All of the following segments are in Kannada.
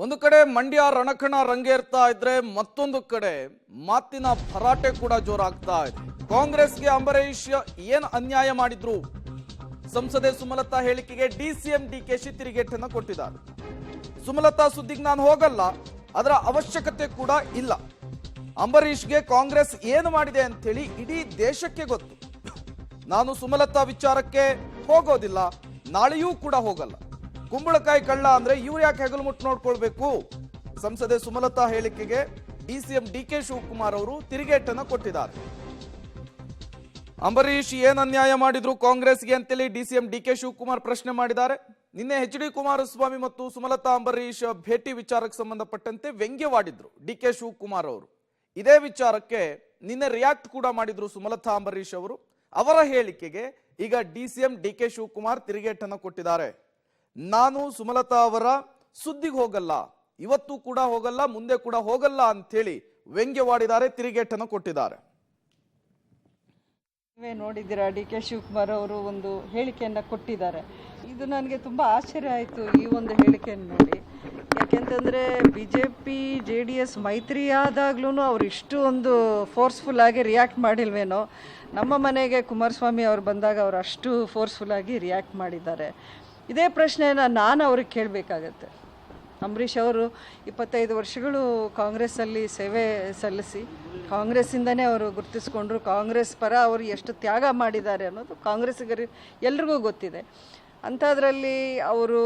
ಒಂದು ಕಡೆ ಮಂಡ್ಯ ರಣಕಣ ರಂಗೇರ್ತಾ ಇದ್ರೆ ಮತ್ತೊಂದು ಕಡೆ ಮಾತಿನ ಭರಾಟೆ ಕೂಡ ಜೋರಾಗ್ತಾ ಇದೆ. ಕಾಂಗ್ರೆಸ್ಗೆ ಅಂಬರೀಶ್ ಏನ್ ಅನ್ಯಾಯ ಮಾಡಿದ್ರು? ಸಂಸದೆ ಸುಮಲತಾ ಹೇಳಿಕೆಗೆ ಡಿಸಿಎಂ ಡಿಕೆಶಿ ತಿರುಗೇಟನ್ನ ಕೊಟ್ಟಿದ್ದಾರೆ. ಸುಮಲತಾ ಸುದ್ದಿಗೆ ನಾನು ಹೋಗಲ್ಲ, ಅದರ ಅವಶ್ಯಕತೆ ಕೂಡ ಇಲ್ಲ. ಅಂಬರೀಷ್ಗೆ ಕಾಂಗ್ರೆಸ್ ಏನು ಮಾಡಿದೆ ಅಂತೇಳಿ ಇಡೀ ದೇಶಕ್ಕೆ ಗೊತ್ತು. ನಾನು ಸುಮಲತಾ ವಿಚಾರಕ್ಕೆ ಹೋಗೋದಿಲ್ಲ, ನಾಳೆಯೂ ಕೂಡ ಹೋಗಲ್ಲ. ಕುಂಬಳಕಾಯಿ ಕಳ್ಳ ಅಂದ್ರೆ ಇವ್ರು ಯಾಕೆ ಹೆಗಲು ಮುಟ್ಟು ನೋಡ್ಕೊಳ್ಬೇಕು? ಸಂಸದೆ ಸುಮಲತಾ ಹೇಳಿಕೆಗೆ ಡಿಸಿಎಂ ಡಿಕೆ ಶಿವಕುಮಾರ್ ಅವರು ತಿರುಗೇಟನ್ನ ಕೊಟ್ಟಿದ್ದಾರೆ. ಅಂಬರೀಶ್ ಏನ್ ಅನ್ಯಾಯ ಮಾಡಿದ್ರು ಕಾಂಗ್ರೆಸ್ಗೆ ಅಂತೇಳಿ ಡಿಸಿಎಂ ಡಿಕೆ ಶಿವಕುಮಾರ್ ಪ್ರಶ್ನೆ ಮಾಡಿದ್ದಾರೆ. ನಿನ್ನೆ ಎಚ್.ಡಿ. ಕುಮಾರಸ್ವಾಮಿ ಮತ್ತು ಸುಮಲತಾ ಅಂಬರೀಶ್ ಭೇಟಿ ವಿಚಾರಕ್ಕೆ ಸಂಬಂಧಪಟ್ಟಂತೆ ವ್ಯಂಗ್ಯವಾಡಿದ್ರು ಡಿಕೆ ಶಿವಕುಮಾರ್ ಅವರು. ಇದೇ ವಿಚಾರಕ್ಕೆ ನಿನ್ನೆ ರಿಯಾಕ್ಟ್ ಕೂಡ ಮಾಡಿದ್ರು ಸುಮಲತಾ ಅಂಬರೀಶ್ ಅವರು. ಅವರ ಹೇಳಿಕೆಗೆ ಈಗ ಡಿಸಿಎಂ ಡಿಕೆ ಶಿವಕುಮಾರ್ ತಿರುಗೇಟನ್ನು ಕೊಟ್ಟಿದ್ದಾರೆ. ನಾನು ಸುಮಲತಾ ಅವರ ಸುದ್ದಿಗೆ ಹೋಗಲ್ಲ, ಇವತ್ತು ಕೂಡ ಹೋಗಲ್ಲ, ಮುಂದೆ ಕೂಡ ಹೋಗಲ್ಲ ಅಂತೇಳಿ ವ್ಯಂಗ್ಯವಾಡಿದ್ದಾರೆ, ತಿರುಗೇಟನ್ನು ಕೊಟ್ಟಿದ್ದಾರೆ. ನೀವೇ ನೋಡಿದ್ದೀರಾ, ಡಿ ಕೆ ಶಿವಕುಮಾರ್ ಅವರು ಒಂದು ಹೇಳಿಕೆಯನ್ನು ಕೊಟ್ಟಿದ್ದಾರೆ. ಇದು ನನಗೆ ತುಂಬ ಆಶ್ಚರ್ಯ ಆಯಿತು ಈ ಒಂದು ಹೇಳಿಕೆಯನ್ನು ನೋಡಿ. ಯಾಕೆಂತಂದರೆ BJP JDS ಮೈತ್ರಿ ಆದಾಗ್ಲೂ ಅವ್ರು ಇಷ್ಟು ಒಂದು ಫೋರ್ಸ್ಫುಲ್ಲಾಗಿ ರಿಯಾಕ್ಟ್ ಮಾಡಿಲ್ವೇನೋ. ನಮ್ಮ ಮನೆಗೆ ಕುಮಾರಸ್ವಾಮಿ ಅವರು ಬಂದಾಗ ಅವರು ಅಷ್ಟು ಫೋರ್ಸ್ಫುಲ್ಲಾಗಿ ರಿಯಾಕ್ಟ್ ಮಾಡಿದ್ದಾರೆ. ಇದೇ ಪ್ರಶ್ನೆಯನ್ನು ನಾನು ಅವ್ರಿಗೆ ಕೇಳಬೇಕಾಗತ್ತೆ. ಅಂಬರೀಷ್ ಅವರು 25 ವರ್ಷಗಳು ಕಾಂಗ್ರೆಸ್ಸಲ್ಲಿ ಸೇವೆ ಸಲ್ಲಿಸಿ ಕಾಂಗ್ರೆಸ್ಸಿಂದನೇ ಅವರು ಗುರುತಿಸ್ಕೊಂಡ್ರು. ಕಾಂಗ್ರೆಸ್ ಪರ ಅವರು ಎಷ್ಟು ತ್ಯಾಗ ಮಾಡಿದ್ದಾರೆ ಅನ್ನೋದು ಕಾಂಗ್ರೆಸ್ಸಿಗರಿಗೆ ಎಲ್ರಿಗೂ ಗೊತ್ತಿದೆ. ಅಂಥದ್ರಲ್ಲಿ ಅವರು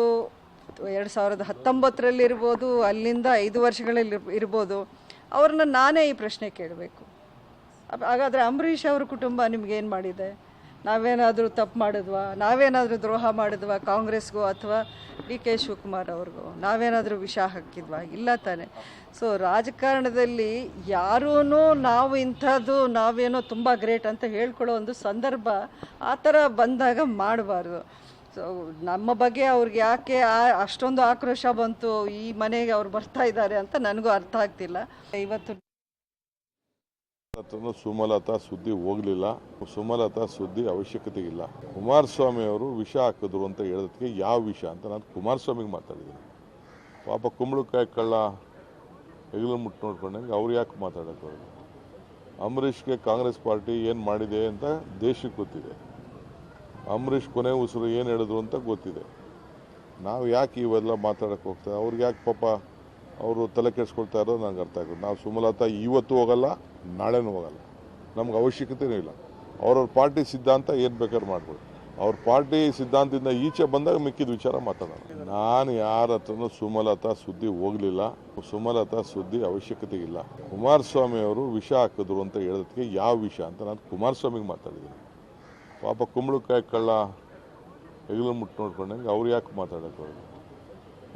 2019ರಲ್ಲಿ ಇರ್ಬೋದು, ಅಲ್ಲಿಂದ 5 ವರ್ಷಗಳಲ್ಲಿ ಇರ್ಬೋದು, ಅವ್ರನ್ನ ನಾನೇ ಈ ಪ್ರಶ್ನೆ ಕೇಳಬೇಕು. ಹಾಗಾದರೆ ಅಂಬರೀಷ್ ಅವ್ರ ಕುಟುಂಬ ನಿಮಗೇನು ಮಾಡಿದೆ? ನಾವೇನಾದರೂ ತಪ್ಪು ಮಾಡಿದ್ವಾ? ನಾವೇನಾದರೂ ದ್ರೋಹ ಮಾಡಿದ್ವಾ ಕಾಂಗ್ರೆಸ್ಗೂ ಅಥವಾ ಡಿ ಕೆ ಶಿವಕುಮಾರ್ ಅವ್ರಿಗೂ? ನಾವೇನಾದರೂ ವಿಷ ಹಾಕಿದ್ವಾ? ಇಲ್ಲ ತಾನೆ. ಸೊ ರಾಜಕಾರಣದಲ್ಲಿ ಯಾರೂ ನಾವು ಇಂಥದ್ದು ನಾವೇನೋ ತುಂಬ ಗ್ರೇಟ್ ಅಂತ ಹೇಳ್ಕೊಳ್ಳೋ ಒಂದು ಸಂದರ್ಭ ಆ ಥರ ಬಂದಾಗ ಮಾಡಬಾರ್ದು. ಸೊ ನಮ್ಮ ಬಗ್ಗೆ ಅವ್ರಿಗೆ ಯಾಕೆ ಅಷ್ಟೊಂದು ಆಕ್ರೋಶ ಬಂತು, ಈ ಮನೆಗೆ ಅವ್ರು ಬರ್ತಾ ಇದ್ದಾರೆ ಅಂತ ನನಗೂ ಅರ್ಥ ಆಗ್ತಿಲ್ಲ. ಇವತ್ತು ಸುಮಲತಾ ಸುದ್ದಿ ಹೋಗಲಿಲ್ಲ, ಸುಮಲತಾ ಸುದ್ದಿ ಅವಶ್ಯಕತೆ ಇಲ್ಲ. ಕುಮಾರಸ್ವಾಮಿ ಅವರು ವಿಷ ಹಾಕಿದ್ರು ಅಂತ ಹೇಳೋದಕ್ಕೆ ಯಾವ ವಿಷ ಅಂತ ನಾನು ಕುಮಾರಸ್ವಾಮಿಗೆ ಮಾತಾಡಿದ್ದೀನಿ. ಪಾಪ ಕುಂಬಳಕಾಯಿ ಕಳ್ಳ ಹೆಗಲು ಮುಟ್ಟು ನೋಡ್ಕೊಂಡಂಗೆ ಅವ್ರು ಯಾಕೆ ಮಾತಾಡೋದು? ಅಂಬರೀಷ್ಗೆ ಕಾಂಗ್ರೆಸ್ ಪಾರ್ಟಿ ಏನು ಮಾಡಿದೆ ಅಂತ ದೇಶಕ್ಕೆ ಗೊತ್ತಿದೆ. ಅಂಬರೀಷ್ ಕೊನೆ ಉಸಿರು ಏನು ಹೇಳಿದ್ರು ಅಂತ ಗೊತ್ತಿದೆ. ನಾವು ಯಾಕೆ ಇವೆಲ್ಲ ಮಾತಾಡೋಕ್ಕೆ ಹೋಗ್ತಾರೆ? ಅವ್ರಿಗೆ ಯಾಕೆ ಪಾಪ ಅವರು ತಲೆ ಕೆಡಿಸ್ಕೊಳ್ತಾ ಇರೋದು ನಂಗೆ ಅರ್ಥ ಆಗೋದು. ನಾವು ಸುಮಲತಾ ಇವತ್ತು ಹೋಗಲ್ಲ, ನಾಳೆನೂ ಹೋಗಲ್ಲ, ನಮ್ಗೆ ಅವಶ್ಯಕತೆಯೂ ಇಲ್ಲ. ಅವ್ರವ್ರ ಪಾರ್ಟಿ ಸಿದ್ಧಾಂತ ಏನು ಬೇಕಾದ್ರೂ ಮಾಡ್ಬೋದು. ಅವ್ರ ಪಾರ್ಟಿ ಸಿದ್ಧಾಂತದಿಂದ ಈಚೆ ಬಂದಾಗ ಮಿಕ್ಕಿದ ವಿಚಾರ ಮಾತಾಡೋಣ. ನಾನು ಯಾರ ಹತ್ರನೂ ಸುಮಲತಾ ಸುದ್ದಿ ಹೋಗಲಿಲ್ಲ, ಸುಮಲತಾ ಸುದ್ದಿ ಅವಶ್ಯಕತೆ ಇಲ್ಲ. ಕುಮಾರಸ್ವಾಮಿ ಅವರು ವಿಷ ಹಾಕಿದ್ರು ಅಂತ ಹೇಳೋದಕ್ಕೆ ಯಾವ ವಿಷ ಅಂತ ನಾನು ಕುಮಾರಸ್ವಾಮಿಗೆ ಮಾತಾಡಿದ್ದೀನಿ. ಪಾಪ ಕುಂಬಳಕಾಯಿ ಕಳ್ಳ ಹೆಗಲು ಮುಟ್ಟು ನೋಡ್ಕೊಂಡಂಗೆ ಅವ್ರು ಯಾಕೆ ಮಾತಾಡೋದು?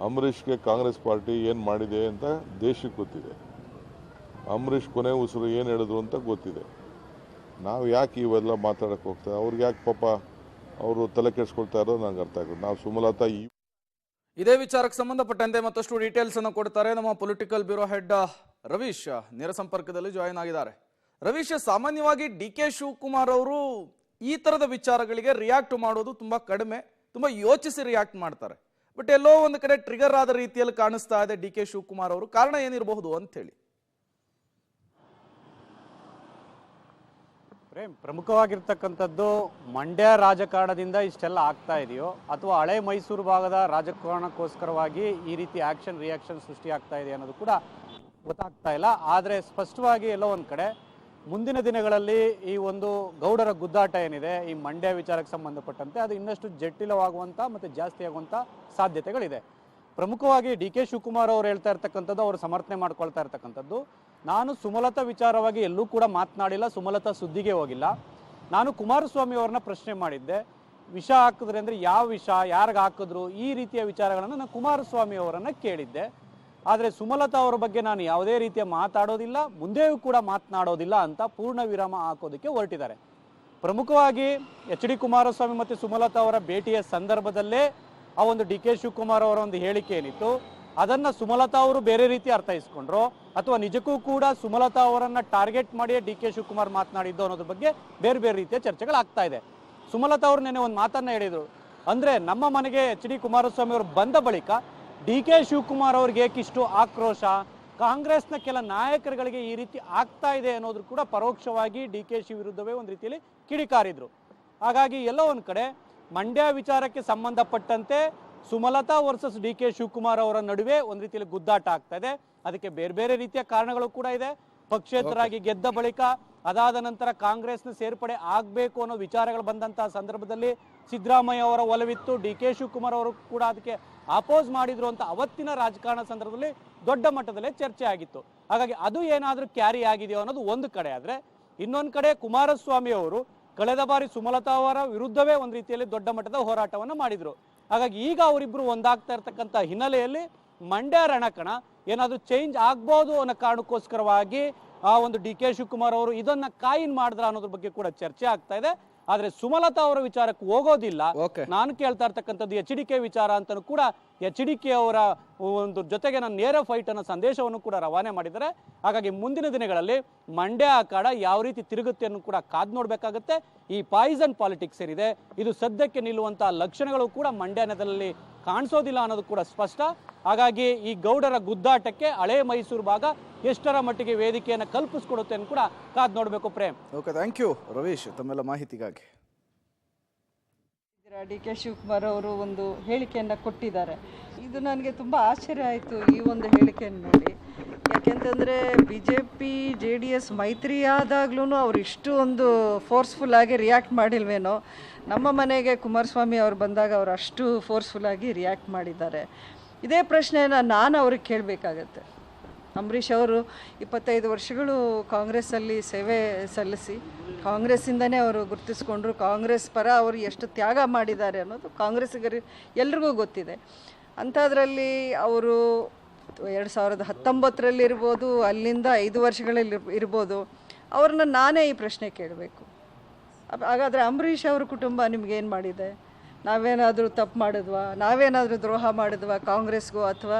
ಅಂಬರೀಷ್ಗೆ ಕಾಂಗ್ರೆಸ್ ಪಾರ್ಟಿ ಏನು ಮಾಡಿದೆ ಅಂತ ದೇಶಕ್ಕೆ ಗೊತ್ತಿದೆ. ಅಂಬರೀಷ್ ಕೊನೆ ಉಸಿರು ಏನು ಹೇಳಿದ್ರು ಅಂತ ಗೊತ್ತಿದೆ. ನಾವು ಯಾಕೆ ಇವೆಲ್ಲ ಮಾತಾಡೋಕ್ಕೆ ಹೋಗ್ತಾರೆ? ಅವ್ರಿಗೆ ಯಾಕೆ ಪಾಪ ಅವರು ತಲೆ ಕೆಡಿಸ್ಕೊಳ್ತಾ ಇರೋದು ನಂಗೆ ಅರ್ಥ ಆಗೋದು. ನಾವು ಸುಮಲತಾ ಇದೇ ವಿಚಾರಕ್ಕೆ ಸಂಬಂಧಪಟ್ಟಂತೆ ಮತ್ತಷ್ಟು ಡೀಟೇಲ್ಸ್ ಅನ್ನು ಕೊಡ್ತಾರೆ ನಮ್ಮ ಪೊಲಿಟಿಕಲ್ ಬ್ಯೂರೋ ಹೆಡ್ ರವೀಶ್ ನೇರ ಸಂಪರ್ಕದಲ್ಲಿ ಜಾಯಿನ್ ಆಗಿದ್ದಾರೆ. ರವೀಶ್, ಸಾಮಾನ್ಯವಾಗಿ ಡಿ ಕೆ ಶಿವಕುಮಾರ್ ಅವರು ಈ ತರದ ವಿಚಾರಗಳಿಗೆ ರಿಯಾಕ್ಟ್ ಮಾಡೋದು ತುಂಬಾ ಕಡಿಮೆ, ತುಂಬಾ ಯೋಚಿಸಿ ರಿಯಾಕ್ಟ್ ಮಾಡ್ತಾರೆ. ಬಟ್ ಎಲ್ಲೋ ಒಂದು ಕಡೆ ಟ್ರಿಗರ್ ಆದ ರೀತಿಯಲ್ಲಿ ಕಾಣಿಸ್ತಾ ಇದೆ ಡಿ ಕೆ ಶಿವಕುಮಾರ್ ಅವರು. ಕಾರಣ ಏನಿರಬಹುದು ಅಂತ ಹೇಳಿ? ಪ್ರಮುಖವಾಗಿರ್ತಕ್ಕಂಥದ್ದು ಮಂಡ್ಯ ರಾಜಕಾರಣದಿಂದ ಇಷ್ಟೆಲ್ಲ ಆಗ್ತಾ ಇದೆಯೋ ಅಥವಾ ಹಳೆ ಮೈಸೂರು ಭಾಗದ ರಾಜಕಾರಣಕ್ಕೋಸ್ಕರವಾಗಿ ಈ ರೀತಿ ಆಕ್ಷನ್ ರಿಯಾಕ್ಷನ್ ಸೃಷ್ಟಿ ಆಗ್ತಾ ಇದೆ ಅನ್ನೋದು ಕೂಡ ಗೊತ್ತಾಗ್ತಾ ಇಲ್ಲ. ಆದರೆ ಸ್ಪಷ್ಟವಾಗಿ ಎಲ್ಲೋ ಒಂದು ಕಡೆ ಮುಂದಿನ ದಿನಗಳಲ್ಲಿ ಈ ಒಂದು ಗೌಡರ ಗುದ್ದಾಟ ಏನಿದೆ ಈ ಮಂಡ್ಯ ವಿಚಾರಕ್ಕೆ ಸಂಬಂಧಪಟ್ಟಂತೆ ಅದು ಇನ್ನಷ್ಟು ಜಟಿಲವಾಗುವಂಥ ಮತ್ತು ಜಾಸ್ತಿ ಆಗುವಂಥ ಸಾಧ್ಯತೆಗಳಿದೆ. ಪ್ರಮುಖವಾಗಿ ಡಿ ಕೆ ಶಿವಕುಮಾರ್ ಅವರು ಹೇಳ್ತಾ ಇರ್ತಕ್ಕಂಥದ್ದು, ಅವರು ಸಮರ್ಥನೆ ಮಾಡ್ಕೊಳ್ತಾ ಇರ್ತಕ್ಕಂಥದ್ದು, ನಾನು ಸುಮಲತಾ ವಿಚಾರವಾಗಿ ಎಲ್ಲೂ ಕೂಡ ಮಾತನಾಡಿಲ್ಲ, ಸುಮಲತಾ ಸುದ್ದಿಗೆ ಹೋಗಿಲ್ಲ. ನಾನು ಕುಮಾರಸ್ವಾಮಿ ಅವ್ರನ್ನ ಪ್ರಶ್ನೆ ಮಾಡಿದ್ದೆ, ವಿಷ ಹಾಕಿದ್ರೆ ಅಂದರೆ ಯಾವ ವಿಷ, ಯಾರಿಗೆ ಹಾಕಿದ್ರು, ಈ ರೀತಿಯ ವಿಚಾರಗಳನ್ನು ನಾನು ಕುಮಾರಸ್ವಾಮಿ ಅವರನ್ನು ಕೇಳಿದ್ದೆ. ಆದರೆ ಸುಮಲತಾ ಅವರ ಬಗ್ಗೆ ನಾನು ಯಾವುದೇ ರೀತಿಯ ಮಾತಾಡೋದಿಲ್ಲ, ಮುಂದೆಯೂ ಕೂಡ ಮಾತನಾಡೋದಿಲ್ಲ ಅಂತ ಪೂರ್ಣ ವಿರಾಮ ಹಾಕೋದಕ್ಕೆ ಹೊರಟಿದ್ದಾರೆ. ಪ್ರಮುಖವಾಗಿ ಎಚ್.ಡಿ. ಕುಮಾರಸ್ವಾಮಿ ಮತ್ತು ಸುಮಲತಾ ಅವರ ಭೇಟಿಯ ಸಂದರ್ಭದಲ್ಲೇ ಆ ಒಂದು ಡಿ ಕೆ ಶಿವಕುಮಾರ್ ಅವರ ಒಂದು ಹೇಳಿಕೆ ಏನಿತ್ತು ಅದನ್ನು ಸುಮಲತಾ ಅವರು ಬೇರೆ ರೀತಿ ಅರ್ಥೈಸ್ಕೊಂಡ್ರು ಅಥವಾ ನಿಜಕ್ಕೂ ಕೂಡ ಸುಮಲತಾ ಅವರನ್ನು ಟಾರ್ಗೆಟ್ ಮಾಡಿ ಡಿ ಕೆ ಶಿವಕುಮಾರ್ ಮಾತನಾಡಿದ್ದು ಅನ್ನೋದ್ರ ಬಗ್ಗೆ ಬೇರೆ ಬೇರೆ ರೀತಿಯ ಚರ್ಚೆಗಳಾಗ್ತಾ ಇದೆ. ಸುಮಲತಾ ಅವರು ನೆನ್ನೆ ಒಂದು ಮಾತನ್ನು ಹೇಳಿದರು, ಅಂದರೆ ನಮ್ಮ ಮನೆಗೆ ಎಚ್.ಡಿ. ಕುಮಾರಸ್ವಾಮಿ ಅವರು ಬಂದ ಬಳಿಕ ಡಿ ಕೆ ಶಿವಕುಮಾರ್ ಅವ್ರಿಗೆ ಏಕಿಷ್ಟು ಆಕ್ರೋಶ, ಕಾಂಗ್ರೆಸ್ನ ಕೆಲ ನಾಯಕರುಗಳಿಗೆ ಈ ರೀತಿ ಆಗ್ತಾ ಇದೆ ಅನ್ನೋದ್ರು ಕೂಡ ಪರೋಕ್ಷವಾಗಿ ಡಿ ಕೆ ಶಿ ವಿರುದ್ಧವೇ ಒಂದು ರೀತಿಯಲ್ಲಿ ಕಿಡಿಕಾರಿದ್ರು. ಹಾಗಾಗಿ ಎಲ್ಲೋ ಒಂದು ಕಡೆ ಮಂಡ್ಯ ವಿಚಾರಕ್ಕೆ ಸಂಬಂಧಪಟ್ಟಂತೆ Sumalatha versus D K Shivakumar ಅವರ ನಡುವೆ ಒಂದು ರೀತಿಯಲ್ಲಿ ಗುದ್ದಾಟ ಆಗ್ತಾ ಇದೆ. ಅದಕ್ಕೆ ಬೇರೆ ಬೇರೆ ರೀತಿಯ ಕಾರಣಗಳು ಕೂಡ ಇದೆ. ಪಕ್ಷೇತರಾಗಿ ಗೆದ್ದ ಬಳಿಕ ಅದಾದ ನಂತರ ಕಾಂಗ್ರೆಸ್ನ ಸೇರ್ಪಡೆ ಆಗಬೇಕು ಅನ್ನೋ ವಿಚಾರಗಳು ಬಂದಂತಹ ಸಂದರ್ಭದಲ್ಲಿ ಸಿದ್ದರಾಮಯ್ಯ ಅವರ ಒಲವಿತ್ತು, ಡಿ ಕೆ ಶಿವಕುಮಾರ್ ಅವರು ಕೂಡ ಅದಕ್ಕೆ ಅಪೋಸ್ ಮಾಡಿದ್ರು ಅಂತ ಅವತ್ತಿನ ರಾಜಕಾರಣ ಸಂದರ್ಭದಲ್ಲಿ ದೊಡ್ಡ ಮಟ್ಟದಲ್ಲೇ ಚರ್ಚೆ ಆಗಿತ್ತು. ಹಾಗಾಗಿ ಅದು ಏನಾದರೂ ಕ್ಯಾರಿ ಆಗಿದೆಯೋ ಅನ್ನೋದು ಒಂದು ಕಡೆ. ಆದರೆ ಇನ್ನೊಂದು ಕಡೆ ಕುಮಾರಸ್ವಾಮಿ ಅವರು ಕಳೆದ ಬಾರಿ ಸುಮಲತಾ ಅವರ ವಿರುದ್ಧವೇ ಒಂದು ರೀತಿಯಲ್ಲಿ ದೊಡ್ಡ ಮಟ್ಟದ ಹೋರಾಟವನ್ನು ಮಾಡಿದ್ರು. ಹಾಗಾಗಿ ಈಗ ಅವರಿಬ್ಬರು ಒಂದಾಗ್ತಾ ಇರ್ತಕ್ಕಂಥ ಹಿನ್ನೆಲೆಯಲ್ಲಿ ಮಂಡ್ಯ ರಣಕಣ ಏನಾದರೂ ಚೇಂಜ್ ಆಗ್ಬೋದು ಅನ್ನೋ ಕಾರಣಕ್ಕೋಸ್ಕರವಾಗಿ ಆ ಒಂದು ಡಿ ಕೆ ಶಿವಕುಮಾರ್ ಅವರು ಇದನ್ನ ಕಾಯಿನ್ ಮಾಡಿದ್ರ ಅನ್ನೋದ್ರ ಬಗ್ಗೆ ಕೂಡ ಚರ್ಚೆ ಆಗ್ತಾ ಇದೆ. ಆದ್ರೆ ಸುಮಲತಾ ಅವರ ವಿಚಾರಕ್ಕೆ ಹೋಗೋದಿಲ್ಲ. ನಾನು ಕೇಳ್ತಾ ಇರ್ತಕ್ಕಂಥದ್ದು HDK ವಿಚಾರ ಅಂತಾನು ಕೂಡ HDK ಅವರ ಒಂದು ಜೊತೆಗೆ ನಾನು ನೇರ ಫೈಟ್ ಅನ್ನೋ ಸಂದೇಶವನ್ನು ಕೂಡ ರವಾನೆ ಮಾಡಿದ್ದಾರೆ. ಹಾಗಾಗಿ ಮುಂದಿನ ದಿನಗಳಲ್ಲಿ ಮಂಡ್ಯ ಅಖಾಡ ಯಾವ ರೀತಿ ತಿರುಗುತ್ತೆ ಅನ್ನೋ ಕೂಡ ಕಾದ್ ನೋಡ್ಬೇಕಾಗುತ್ತೆ. ಈ ಪಾಯ್ಸನ್ ಪಾಲಿಟಿಕ್ಸ್ ಏನಿದೆ ಇದು ಸದ್ಯಕ್ಕೆ ನಿಲ್ಲುವಂತಹ ಲಕ್ಷಣಗಳು ಕೂಡ ಮಂಡ್ಯ ನೆಲದಲ್ಲಿ ಕಾಣಿಸೋದಿಲ್ಲ ಅನ್ನೋದು ಕೂಡ ಸ್ಪಷ್ಟ. ಹಾಗಾಗಿ ಈ ಗೌಡರ ಗುದ್ದಾಟಕ್ಕೆ ಹಳೆ ಮೈಸೂರು ಭಾಗ ಎಷ್ಟರ ಮಟ್ಟಿಗೆ ವೇದಿಕೆಯನ್ನು ಕಲ್ಪಿಸ್ಕೊಡುತ್ತೆ ಅಂತ ಕೂಡ ಕಾದ್ ನೋಡಬೇಕು. Prem. Okay, thank you Ravish ತಮ್ಮೆಲ್ಲ ಮಾಹಿತಿಗಾಗಿ. ಡಿ ಕೆ ಶಿವಕುಮಾರ್ ಅವರು ಒಂದು ಹೇಳಿಕೆಯನ್ನು ಕೊಟ್ಟಿದ್ದಾರೆ. ಇದು ನನಗೆ ತುಂಬ ಆಶ್ಚರ್ಯ ಆಯಿತು ಈ ಒಂದು ಹೇಳಿಕೆಯನ್ನು ನೋಡಿ. ಯಾಕೆಂತಂದರೆ BJP JDS ಮೈತ್ರಿ ಆದಾಗ್ಲೂ ಅವ್ರು ಇಷ್ಟು ಒಂದು ಫೋರ್ಸ್ಫುಲ್ಲಾಗಿ ರಿಯಾಕ್ಟ್ ಮಾಡಿಲ್ವೇನೋ. ನಮ್ಮ ಮನೆಗೆ ಕುಮಾರಸ್ವಾಮಿ ಅವರು ಬಂದಾಗ ಅವರು ಅಷ್ಟು ಫೋರ್ಸ್ಫುಲ್ಲಾಗಿ ರಿಯಾಕ್ಟ್ ಮಾಡಿದ್ದಾರೆ. ಇದೇ ಪ್ರಶ್ನೆನ ನಾನು ಅವ್ರಿಗೆ ಕೇಳಬೇಕಾಗತ್ತೆ. ಅಂಬರೀಷ್ ಅವರು 25 ವರ್ಷಗಳು ಕಾಂಗ್ರೆಸ್ಸಲ್ಲಿ ಸೇವೆ ಸಲ್ಲಿಸಿ ಕಾಂಗ್ರೆಸ್ಸಿಂದನೇ ಅವರು ಗುರುತಿಸ್ಕೊಂಡ್ರು. ಕಾಂಗ್ರೆಸ್ ಪರ ಅವರು ಎಷ್ಟು ತ್ಯಾಗ ಮಾಡಿದ್ದಾರೆ ಅನ್ನೋದು ಕಾಂಗ್ರೆಸ್ಸಿಗರು ಎಲ್ರಿಗೂ ಗೊತ್ತಿದೆ. ಅಂಥದ್ರಲ್ಲಿ ಅವರು 2019ರಲ್ಲಿ ಇರ್ಬೋದು, ಅಲ್ಲಿಂದ 5 ವರ್ಷಗಳಲ್ಲಿ ಇರ್ಬೋದು, ಅವ್ರನ್ನ ನಾನೇ ಈ ಪ್ರಶ್ನೆ ಕೇಳಬೇಕು. ಹಾಗಾದರೆ ಅಂಬರೀಷ್ ಅವ್ರ ಕುಟುಂಬ ನಿಮಗೇನು ಮಾಡಿದೆ? ನಾವೇನಾದರೂ ತಪ್ಪು ಮಾಡಿದ್ವಾ? ನಾವೇನಾದರೂ ದ್ರೋಹ ಮಾಡಿದ್ವಾ ಕಾಂಗ್ರೆಸ್ಗೂ ಅಥವಾ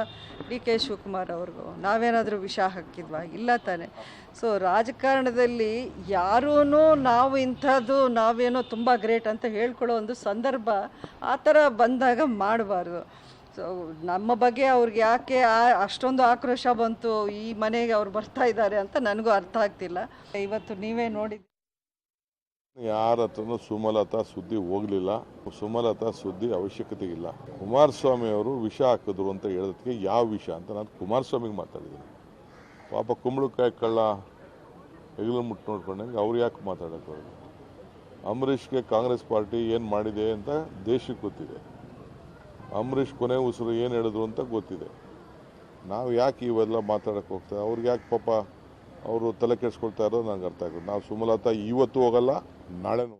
ಡಿ ಕೆ ಶಿವಕುಮಾರ್ ಅವ್ರಿಗೂ? ನಾವೇನಾದರೂ ವಿಷ ಹಾಕಿದ್ವಾ? ಇಲ್ಲ ತಾನೆ. ಸೊ ರಾಜಕಾರಣದಲ್ಲಿ ಯಾರೂ ನಾವು ಇಂಥದ್ದು ನಾವೇನೋ ತುಂಬ ಗ್ರೇಟ್ ಅಂತ ಹೇಳ್ಕೊಳ್ಳೋ ಒಂದು ಸಂದರ್ಭ ಆ ಥರ ಬಂದಾಗ ಮಾಡಬಾರ್ದು. ಸೊ ನಮ್ಮ ಬಗ್ಗೆ ಅವ್ರಿಗೆ ಯಾಕೆ ಅಷ್ಟೊಂದು ಆಕ್ರೋಶ ಬಂತು, ಈ ಮನೆಗೆ ಅವ್ರು ಬರ್ತಾ ಇದ್ದಾರೆ ಅಂತ ನನಗೂ ಅರ್ಥ ಆಗ್ತಿಲ್ಲ. ಇವತ್ತು ನೀವೇ ನೋಡಿ ಯಾರ ಹತ್ರನೂ ಸುಮಲತಾ ಸುದ್ದಿ ಹೋಗಲಿಲ್ಲ. ಸುಮಲತಾ ಸುದ್ದಿ ಅವಶ್ಯಕತೆ ಇಲ್ಲ. ಕುಮಾರಸ್ವಾಮಿ ಅವರು ವಿಷ ಹಾಕಿದ್ರು ಅಂತ ಹೇಳೋದಕ್ಕೆ ಯಾವ ವಿಷ ಅಂತ ನಾನು ಕುಮಾರಸ್ವಾಮಿಗೆ ಮಾತಾಡಿದ್ದೀನಿ. ಪಾಪ ಕುಂಬಳಕಾಯಿ ಕಳ್ಳ ಹೆಗಲು ಮುಟ್ಟು ನೋಡ್ಕೊಂಡಂಗೆ ಅವ್ರು ಯಾಕೆ ಮಾತಾಡೋದು? ಅಂಬರೀಷ್ಗೆ ಕಾಂಗ್ರೆಸ್ ಪಾರ್ಟಿ ಏನು ಮಾಡಿದೆ ಅಂತ ದೇಶಕ್ಕೆ ಗೊತ್ತಿದೆ. ಅಂಬರೀಷ್ ಕೊನೆ ಉಸಿರು ಏನು ಹೇಳಿದ್ರು ಅಂತ ಗೊತ್ತಿದೆ. ನಾವು ಯಾಕೆ ಇವೆಲ್ಲ ಮಾತಾಡೋಕ್ಕೆ ಹೋಗ್ತಾರೆ? ಅವ್ರಿಗೆ ಯಾಕೆ ಪಾಪ ಅವರು ತಲೆ ಕೆಡಿಸ್ಕೊಳ್ತಾ ಇರೋದು ನಂಗೆ ಅರ್ಥ ಆಗೋದು. ನಾವು ಸುಮಲತಾ ಇವತ್ತು ಹೋಗಲ್ಲ, ನಾಳೆನೂ